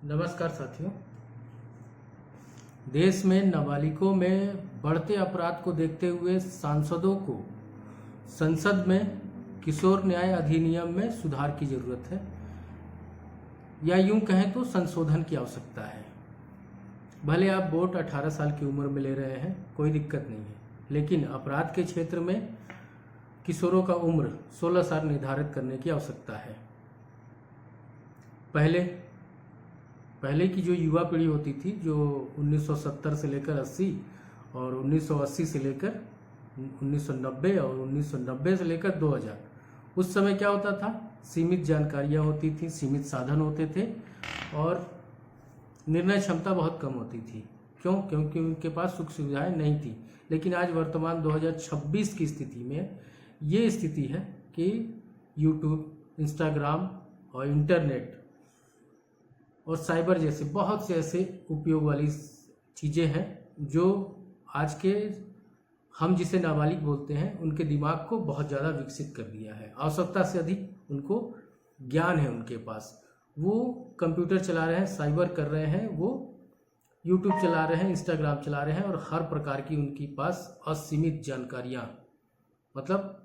नमस्कार साथियों। देश में नाबालिगों में बढ़ते अपराध को देखते हुए सांसदों को संसद में किशोर न्याय अधिनियम में सुधार की जरूरत है, या यूं कहें तो संशोधन की आवश्यकता है। भले आप वोट 18 साल की उम्र में ले रहे हैं, कोई दिक्कत नहीं है, लेकिन अपराध के क्षेत्र में किशोरों का उम्र 16 साल निर्धारित करने की आवश्यकता है। पहले की जो युवा पीढ़ी होती थी, जो 1970 से लेकर 80 और 1980 से लेकर 1990 और 1990 से लेकर 2000, उस समय क्या होता था? सीमित जानकारियां होती थी, सीमित साधन होते थे और निर्णय क्षमता बहुत कम होती थी। क्यों? क्योंकि उनके पास सुख सुविधाएं नहीं थी। लेकिन आज वर्तमान 2026 की स्थिति में ये स्थिति है कि यूट्यूब, इंस्टाग्राम और इंटरनेट और साइबर जैसे बहुत से ऐसे उपयोग वाली चीज़ें हैं जो आज के हम जिसे नाबालिग बोलते हैं उनके दिमाग को बहुत ज़्यादा विकसित कर दिया है। आवश्यकता से अधिक उनको ज्ञान है उनके पास। वो कंप्यूटर चला रहे हैं, साइबर कर रहे हैं, वो यूट्यूब चला रहे हैं, इंस्टाग्राम चला रहे हैं और हर प्रकार की उनके पास असीमित जानकारियाँ, मतलब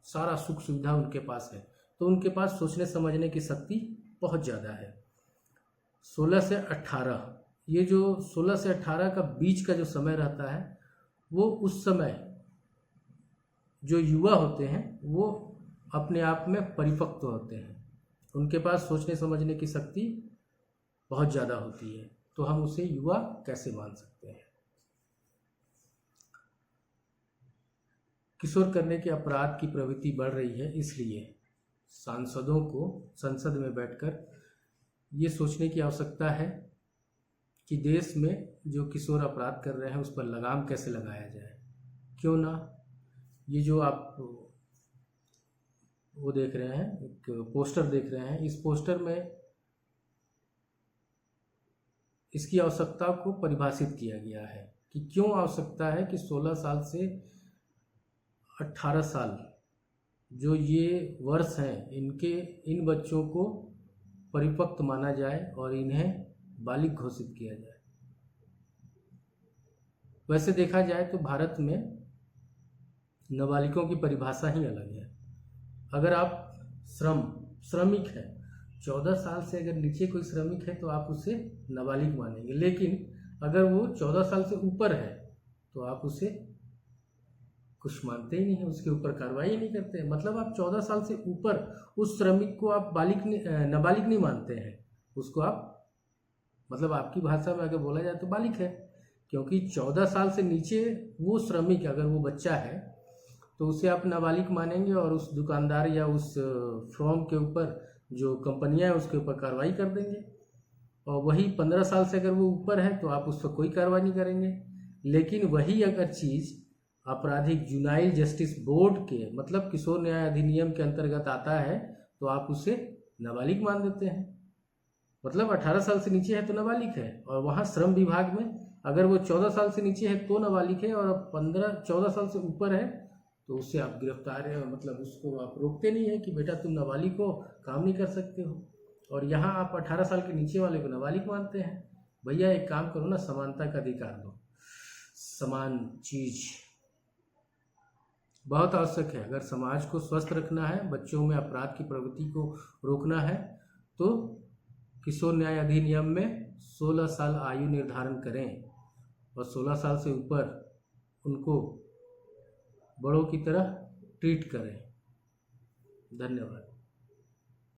सारा सुख सुविधा उनके पास है। तो उनके पास सोचने समझने की शक्ति बहुत ज़्यादा है। 16 से 18, ये जो 16 से 18 का बीच का जो समय रहता है, वो उस समय जो युवा होते हैं वो अपने आप में परिपक्व होते हैं। उनके पास सोचने समझने की शक्ति बहुत ज़्यादा होती है। तो हम उसे युवा कैसे मान सकते हैं? किशोर करने के अपराध की प्रवृत्ति बढ़ रही है, इसलिए सांसदों को संसद में बैठकर ये सोचने की आवश्यकता है कि देश में जो किशोर अपराध कर रहे हैं उस पर लगाम कैसे लगाया जाए। क्यों ना ये जो आप वो देख रहे हैं, एक पोस्टर देख रहे हैं, इस पोस्टर में इसकी आवश्यकता को परिभाषित किया गया है कि क्यों आवश्यकता है कि 16 साल से 18 साल जो ये वर्ष हैं, इन बच्चों को परिपक्व माना जाए और इन्हें बालिग घोषित किया जाए। वैसे देखा जाए तो भारत में नाबालिगों की परिभाषा ही अलग है। अगर आप श्रमिक हैं, 14 साल से अगर नीचे कोई श्रमिक है तो आप उसे नाबालिग मानेंगे, लेकिन अगर वो 14 साल से ऊपर है तो आप उसे कुछ मानते ही नहीं है, उसके ऊपर कार्रवाई नहीं करते। मतलब आप 14 साल से ऊपर उस श्रमिक को आप नाबालिग नहीं मानते हैं, उसको आप, मतलब आपकी भाषा में अगर बोला जाए तो बालिग है। क्योंकि 14 साल से नीचे वो श्रमिक, अगर वो बच्चा है तो उसे आप नाबालिग मानेंगे और उस दुकानदार या उस फर्म के ऊपर जो कंपनियां हैं उसके ऊपर कार्रवाई कर देंगे। और वही 15 साल से अगर वो ऊपर है तो आप उस पर कोई कार्रवाई नहीं करेंगे। लेकिन वही अगर चीज़ आपराधिक जुनाइल जस्टिस बोर्ड के, मतलब किशोर न्याय अधिनियम के अंतर्गत आता है तो आप उसे नाबालिग मान देते हैं। मतलब 18 साल से नीचे है तो नाबालिग है, और वहाँ श्रम विभाग में अगर वो 14 साल से नीचे है तो नाबालिग है, और 14 साल से ऊपर है तो उससे आप गिरफ्तार है, मतलब उसको आप रोकते नहीं है कि बेटा तुम नाबालिग हो, काम नहीं कर सकते हो। और यहाँ आप 18 साल के नीचे वाले को नाबालिग मानते हैं। भैया एक काम करो ना, समानता का अधिकार दो। समान चीज बहुत आवश्यक है। अगर समाज को स्वस्थ रखना है, बच्चों में अपराध की प्रवृत्ति को रोकना है, तो किशोर न्याय अधिनियम में 16 साल आयु निर्धारण करें और 16 साल से ऊपर उनको बड़ों की तरह ट्रीट करें। धन्यवाद।